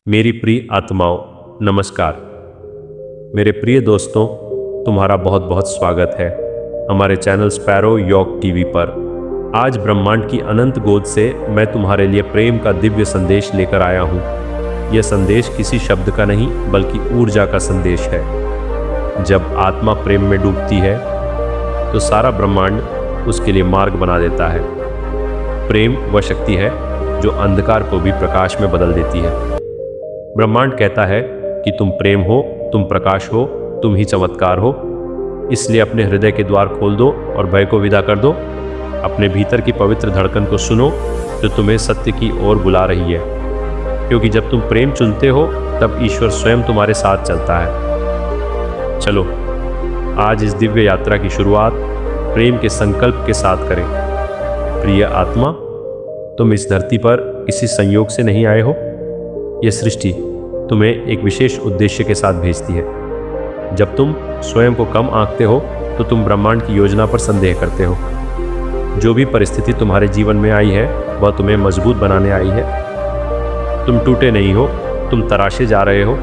मेरी प्रिय आत्माओं, नमस्कार। मेरे प्रिय दोस्तों, तुम्हारा बहुत बहुत स्वागत है हमारे चैनल स्पैरो योग टीवी पर। आज ब्रह्मांड की अनंत गोद से मैं तुम्हारे लिए प्रेम का दिव्य संदेश लेकर आया हूँ। यह संदेश किसी शब्द का नहीं बल्कि ऊर्जा का संदेश है। जब आत्मा प्रेम में डूबती है तो सारा ब्रह्मांड उसके लिए मार्ग बना देता है। प्रेम वह शक्ति है जो अंधकार को भी प्रकाश में बदल देती है। ब्रह्मांड कहता है कि तुम प्रेम हो, तुम प्रकाश हो, तुम ही चमत्कार हो। इसलिए अपने हृदय के द्वार खोल दो और भय को विदा कर दो। अपने भीतर की पवित्र धड़कन को सुनो जो तुम्हें सत्य की ओर बुला रही है, क्योंकि जब तुम प्रेम चुनते हो तब ईश्वर स्वयं तुम्हारे साथ चलता है। चलो आज इस दिव्य यात्रा की शुरुआत प्रेम के संकल्प के साथ करें। प्रिय आत्मा, तुम इस धरती पर किसी संयोग से नहीं आए हो। यह सृष्टि तुम्हें एक विशेष उद्देश्य के साथ भेजती है। जब तुम स्वयं को कम आंकते हो तो तुम ब्रह्मांड की योजना पर संदेह करते हो। जो भी परिस्थिति तुम्हारे जीवन में आई है वह तुम्हें मजबूत बनाने आई है। तुम टूटे नहीं हो, तुम तराशे जा रहे हो।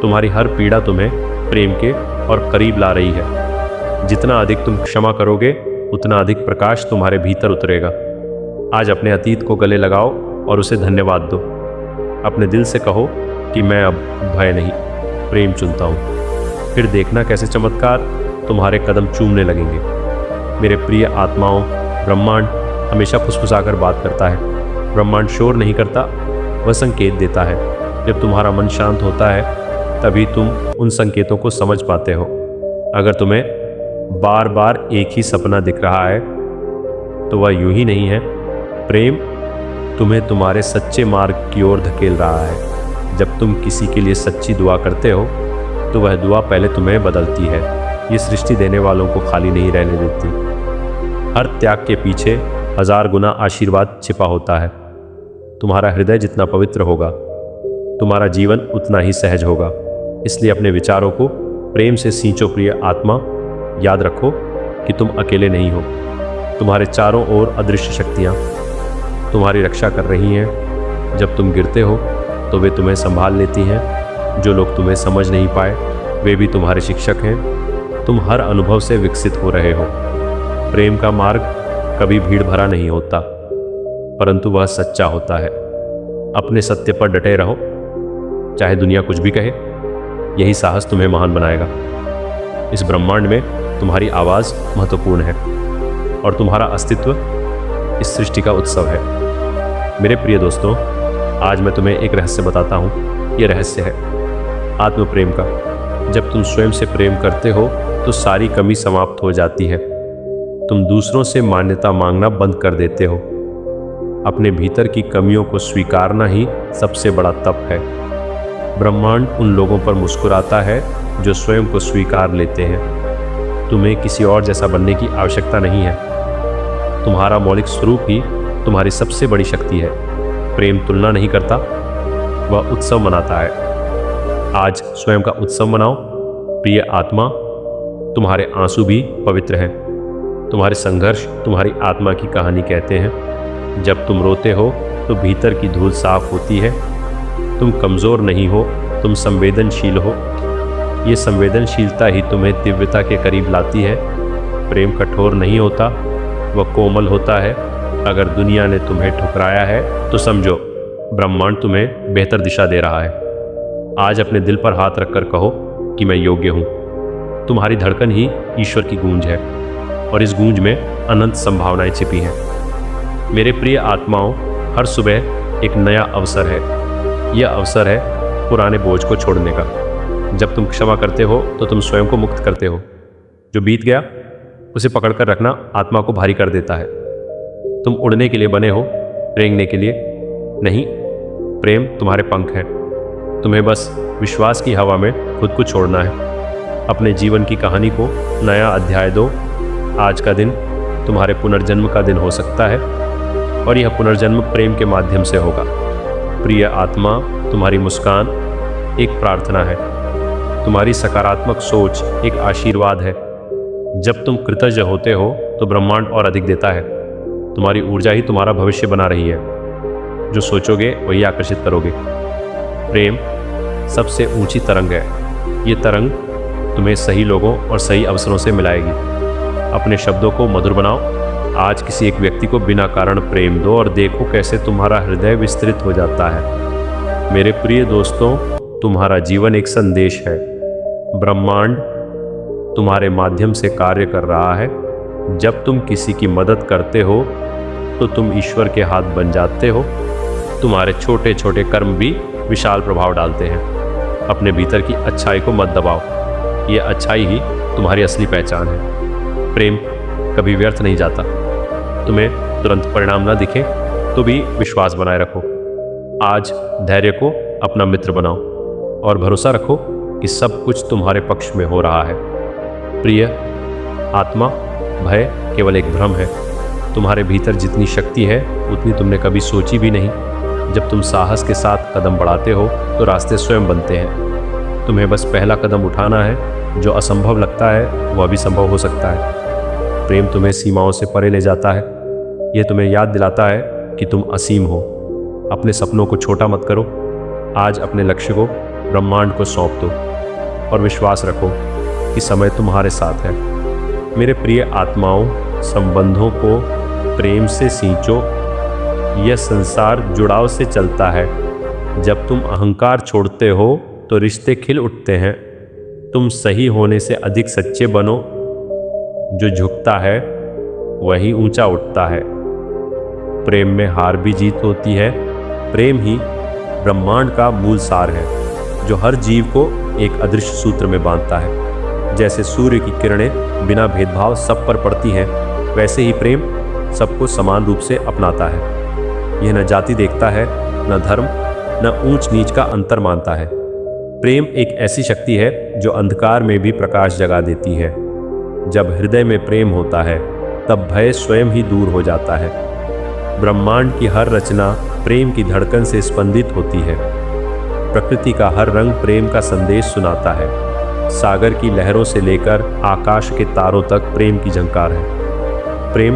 तुम्हारी हर पीड़ा तुम्हें प्रेम के और करीब ला रही है। जितना अधिक तुम क्षमा करोगे उतना अधिक प्रकाश तुम्हारे भीतर उतरेगा। आज अपने अतीत को गले लगाओ और उसे धन्यवाद दो। अपने दिल से कहो कि मैं अब भय नहीं, प्रेम चुनता हूँ। फिर देखना कैसे चमत्कार तुम्हारे कदम चूमने लगेंगे। मेरे प्रिय आत्माओं, ब्रह्मांड हमेशा फुसफुसाकर बात करता है। ब्रह्मांड शोर नहीं करता, वह संकेत देता है। जब तुम्हारा मन शांत होता है तभी तुम उन संकेतों को समझ पाते हो। अगर तुम्हें बार बार एक ही सपना दिख रहा है तो वह यूं ही नहीं है। प्रेम तुम्हें तुम्हारे सच्चे मार्ग की ओर धकेल रहा है। जब तुम किसी के लिए सच्ची दुआ करते हो तो वह दुआ पहले तुम्हें बदलती है। ये सृष्टि देने वालों को खाली नहीं रहने देती। हर त्याग के पीछे 1000 गुना आशीर्वाद छिपा होता है। तुम्हारा हृदय जितना पवित्र होगा तुम्हारा जीवन उतना ही सहज होगा। इसलिए अपने विचारों को प्रेम से सींचो। प्रिय आत्मा, याद रखो कि तुम अकेले नहीं हो। तुम्हारे चारों ओर अदृश्य शक्तियाँ तुम्हारी रक्षा कर रही हैं। जब तुम गिरते हो तो वे तुम्हें संभाल लेती हैं। जो लोग तुम्हें समझ नहीं पाए वे भी तुम्हारे शिक्षक हैं। तुम हर अनुभव से विकसित हो रहे हो। प्रेम का मार्ग कभी भीड़ भरा नहीं होता, परंतु वह सच्चा होता है। अपने सत्य पर डटे रहो, चाहे दुनिया कुछ भी कहे। यही साहस तुम्हें महान बनाएगा। इस ब्रह्मांड में तुम्हारी आवाज़ महत्वपूर्ण है और तुम्हारा अस्तित्व इस सृष्टि का उत्सव है। मेरे प्रिय दोस्तों, आज मैं तुम्हें एक रहस्य बताता हूँ। ये रहस्य है आत्म प्रेम का। जब तुम स्वयं से प्रेम करते हो तो सारी कमी समाप्त हो जाती है। तुम दूसरों से मान्यता मांगना बंद कर देते हो। अपने भीतर की कमियों को स्वीकारना ही सबसे बड़ा तप है। ब्रह्मांड उन लोगों पर मुस्कुराता है जो स्वयं को स्वीकार लेते हैं। तुम्हें किसी और जैसा बनने की आवश्यकता नहीं है। तुम्हारा मौलिक स्वरूप ही तुम्हारी सबसे बड़ी शक्ति है। प्रेम तुलना नहीं करता, वह उत्सव मनाता है। आज स्वयं का उत्सव मनाओ। प्रिय आत्मा, तुम्हारे आंसू भी पवित्र हैं। तुम्हारे संघर्ष तुम्हारी आत्मा की कहानी कहते हैं। जब तुम रोते हो तो भीतर की धूल साफ होती है। तुम कमज़ोर नहीं हो, तुम संवेदनशील हो। ये संवेदनशीलता ही तुम्हें दिव्यता के करीब लाती है। प्रेम कठोर नहीं होता, वह कोमल होता है। अगर दुनिया ने तुम्हें ठुकराया है तो समझो ब्रह्मांड तुम्हें बेहतर दिशा दे रहा है। आज अपने दिल पर हाथ रखकर कहो कि मैं योग्य हूँ। तुम्हारी धड़कन ही ईश्वर की गूंज है और इस गूंज में अनंत संभावनाएं छिपी हैं। मेरे प्रिय आत्माओं, हर सुबह एक नया अवसर है। यह अवसर है पुराने बोझ को छोड़ने का। जब तुम क्षमा करते हो तो तुम स्वयं को मुक्त करते हो। जो बीत गया उसे पकड़कर रखना आत्मा को भारी कर देता है। तुम उड़ने के लिए बने हो, रेंगने के लिए नहीं। प्रेम तुम्हारे पंख हैं। तुम्हें बस विश्वास की हवा में खुद को छोड़ना है। अपने जीवन की कहानी को नया अध्याय दो। आज का दिन तुम्हारे पुनर्जन्म का दिन हो सकता है और यह पुनर्जन्म प्रेम के माध्यम से होगा। प्रिय आत्मा, तुम्हारी मुस्कान एक प्रार्थना है। तुम्हारी सकारात्मक सोच एक आशीर्वाद है। जब तुम कृतज्ञ होते हो तो ब्रह्मांड और अधिक देता है। तुम्हारी ऊर्जा ही तुम्हारा भविष्य बना रही है। जो सोचोगे वही आकर्षित करोगे। प्रेम सबसे ऊंची तरंग है। ये तरंग तुम्हें सही लोगों और सही अवसरों से मिलाएगी। अपने शब्दों को मधुर बनाओ। आज किसी एक व्यक्ति को बिना कारण प्रेम दो और देखो कैसे तुम्हारा हृदय विस्तृत हो जाता है। मेरे प्रिय दोस्तों, तुम्हारा जीवन एक संदेश है। ब्रह्मांड तुम्हारे माध्यम से कार्य कर रहा है। जब तुम किसी की मदद करते हो तो तुम ईश्वर के हाथ बन जाते हो। तुम्हारे छोटे छोटे कर्म भी विशाल प्रभाव डालते हैं। अपने भीतर की अच्छाई को मत दबाओ। ये अच्छाई ही तुम्हारी असली पहचान है। प्रेम कभी व्यर्थ नहीं जाता। तुम्हें तुरंत परिणाम ना दिखे तो भी विश्वास बनाए रखो। आज धैर्य को अपना मित्र बनाओ और भरोसा रखो कि सब कुछ तुम्हारे पक्ष में हो रहा है। प्रिय आत्मा, भय केवल एक भ्रम है। तुम्हारे भीतर जितनी शक्ति है उतनी तुमने कभी सोची भी नहीं। जब तुम साहस के साथ कदम बढ़ाते हो तो रास्ते स्वयं बनते हैं। तुम्हें बस पहला कदम उठाना है। जो असंभव लगता है वह भी संभव हो सकता है। प्रेम तुम्हें सीमाओं से परे ले जाता है। यह तुम्हें याद दिलाता है कि तुम असीम हो। अपने सपनों को छोटा मत करो। आज अपने लक्ष्य को ब्रह्मांड को सौंप दो और विश्वास रखो कि समय तुम्हारे साथ है। मेरे प्रिय आत्माओं, संबंधों को प्रेम से सींचो। यह संसार जुड़ाव से चलता है। जब तुम अहंकार छोड़ते हो तो रिश्ते खिल उठते हैं। तुम सही होने से अधिक सच्चे बनो। जो झुकता है वही ऊंचा उठता है। प्रेम में हार भी जीत होती है। प्रेम ही ब्रह्मांड का मूल सार है, जो हर जीव को एक अदृश्य सूत्र में बांधता है। जैसे सूर्य की किरणें बिना भेदभाव सब पर पड़ती हैं, वैसे ही प्रेम सबको समान रूप से अपनाता है। यह न जाति देखता है, न धर्म, न ऊंच नीच का अंतर मानता है। प्रेम एक ऐसी शक्ति है जो अंधकार में भी प्रकाश जगा देती है। जब हृदय में प्रेम होता है तब भय स्वयं ही दूर हो जाता है। ब्रह्मांड की हर रचना प्रेम की धड़कन से स्पंदित होती है। प्रकृति का हर रंग प्रेम का संदेश सुनाता है। सागर की लहरों से लेकर आकाश के तारों तक प्रेम की झंकार है। प्रेम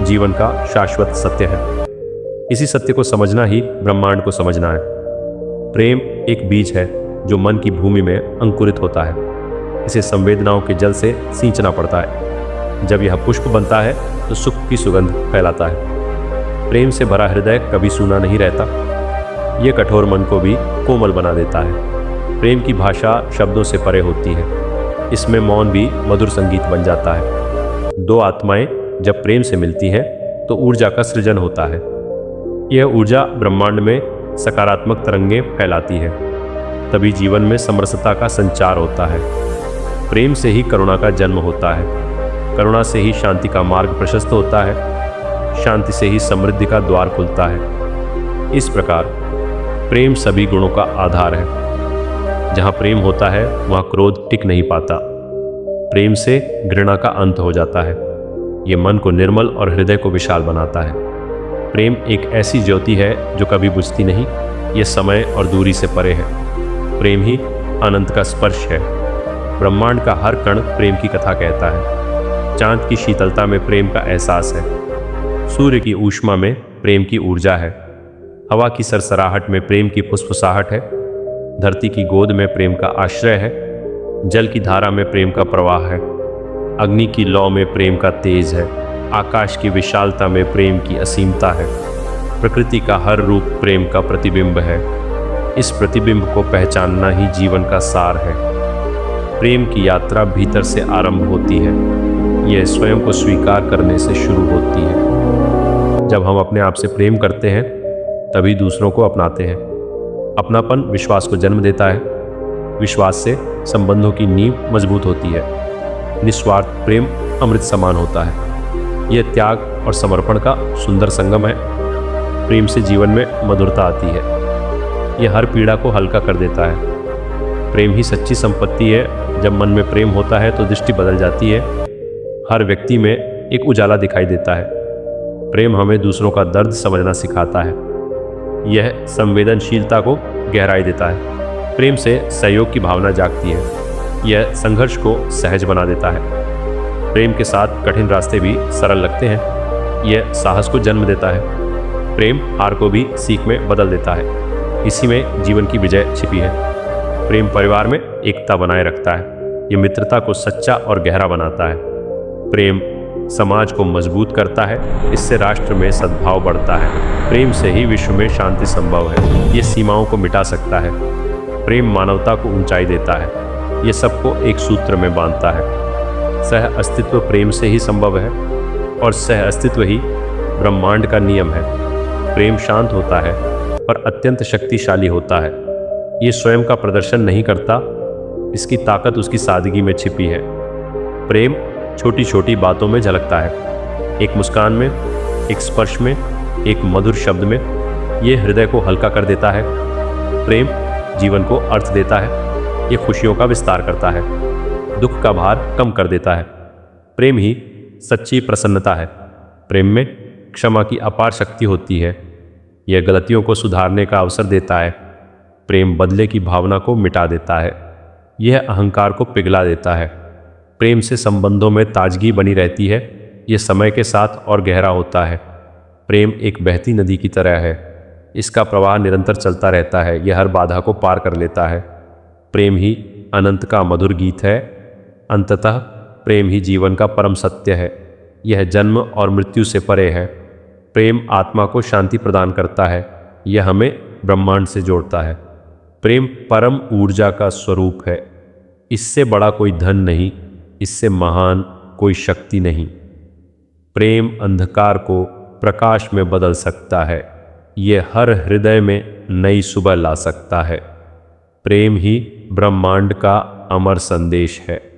जीवन का शाश्वत सत्य है। इसी सत्य को समझना ही ब्रह्मांड को समझना है। प्रेम एक बीज है जो मन की भूमि में अंकुरित होता है। इसे संवेदनाओं के जल से सींचना पड़ता है। जब यह पुष्प बनता है तो सुख की सुगंध फैलाता है। प्रेम से भरा हृदय कभी सूना नहीं रहता। यह कठोर मन को भी कोमल बना देता है। प्रेम की भाषा शब्दों से परे होती है। इसमें मौन भी मधुर संगीत बन जाता है। दो आत्माएं जब प्रेम से मिलती हैं तो ऊर्जा का सृजन होता है। यह ऊर्जा ब्रह्मांड में सकारात्मक तरंगें फैलाती है। तभी जीवन में समरसता का संचार होता है। प्रेम से ही करुणा का जन्म होता है। करुणा से ही शांति का मार्ग प्रशस्त होता है। शांति से ही समृद्धि का द्वार खुलता है। इस प्रकार प्रेम सभी गुणों का आधार है। जहाँ प्रेम होता है वहाँ क्रोध टिक नहीं पाता। प्रेम से घृणा का अंत हो जाता है। ये मन को निर्मल और हृदय को विशाल बनाता है। प्रेम एक ऐसी ज्योति है जो कभी बुझती नहीं। ये समय और दूरी से परे है। प्रेम ही अनंत का स्पर्श है। ब्रह्मांड का हर कण प्रेम की कथा कहता है। चांद की शीतलता में प्रेम का एहसास है। सूर्य की ऊष्मा में प्रेम की ऊर्जा है। हवा की सरसराहट में प्रेम की फुसफुसाहट है। धरती की गोद में प्रेम का आश्रय है। जल की धारा में प्रेम का प्रवाह है। अग्नि की लौ में प्रेम का तेज है। आकाश की विशालता में प्रेम की असीमता है। प्रकृति का हर रूप प्रेम का प्रतिबिंब है। इस प्रतिबिंब को पहचानना ही जीवन का सार है। प्रेम की यात्रा भीतर से आरंभ होती है। यह स्वयं को स्वीकार करने से शुरू होती है। जब हम अपने आप से प्रेम करते हैं तभी दूसरों को अपनाते हैं। अपनापन विश्वास को जन्म देता है। विश्वास से संबंधों की नींव मजबूत होती है। निस्वार्थ प्रेम अमृत समान होता है। यह त्याग और समर्पण का सुंदर संगम है। प्रेम से जीवन में मधुरता आती है। यह हर पीड़ा को हल्का कर देता है। प्रेम ही सच्ची संपत्ति है। जब मन में प्रेम होता है तो दृष्टि बदल जाती है। हर व्यक्ति में एक उजाला दिखाई देता है। प्रेम हमें दूसरों का दर्द समझना सिखाता है। यह संवेदनशीलता को गहराई देता है। प्रेम से सहयोग की भावना जागती है। यह संघर्ष को सहज बना देता है। प्रेम के साथ कठिन रास्ते भी सरल लगते हैं। यह साहस को जन्म देता है। प्रेम हार को भी सीख में बदल देता है। इसी में जीवन की विजय छिपी है। प्रेम परिवार में एकता बनाए रखता है। ये मित्रता को सच्चा और गहरा बनाता है। प्रेम समाज को मजबूत करता है, इससे राष्ट्र में सद्भाव बढ़ता है। प्रेम से ही विश्व में शांति संभव है। ये सीमाओं को मिटा सकता है। प्रेम मानवता को ऊंचाई देता है। ये सबको एक सूत्र में बांधता है। सह अस्तित्व प्रेम से ही संभव है और सह अस्तित्व ही ब्रह्मांड का नियम है। प्रेम शांत होता है पर अत्यंत शक्तिशाली होता है। ये स्वयं का प्रदर्शन नहीं करता, इसकी ताकत उसकी सादगी में छिपी है। प्रेम छोटी छोटी बातों में झलकता है, एक मुस्कान में, एक स्पर्श में, एक मधुर शब्द में। ये हृदय को हल्का कर देता है। प्रेम जीवन को अर्थ देता है। ये खुशियों का विस्तार करता है, दुख का भार कम कर देता है। प्रेम ही सच्ची प्रसन्नता है। प्रेम में क्षमा की अपार शक्ति होती है। यह गलतियों को सुधारने का अवसर देता है। प्रेम बदले की भावना को मिटा देता है। यह अहंकार को पिघला देता है। प्रेम से संबंधों में ताजगी बनी रहती है। यह समय के साथ और गहरा होता है। प्रेम एक बहती नदी की तरह है। इसका प्रवाह निरंतर चलता रहता है। यह हर बाधा को पार कर लेता है। प्रेम ही अनंत का मधुर गीत है। अंततः प्रेम ही जीवन का परम सत्य है। यह जन्म और मृत्यु से परे है। प्रेम आत्मा को शांति प्रदान करता है। यह हमें ब्रह्मांड से जोड़ता है। प्रेम परम ऊर्जा का स्वरूप है। इससे बड़ा कोई धन नहीं, इससे महान कोई शक्ति नहीं। प्रेम अंधकार को प्रकाश में बदल सकता है। यह हर हृदय में नई सुबह ला सकता है। प्रेम ही ब्रह्मांड का अमर संदेश है।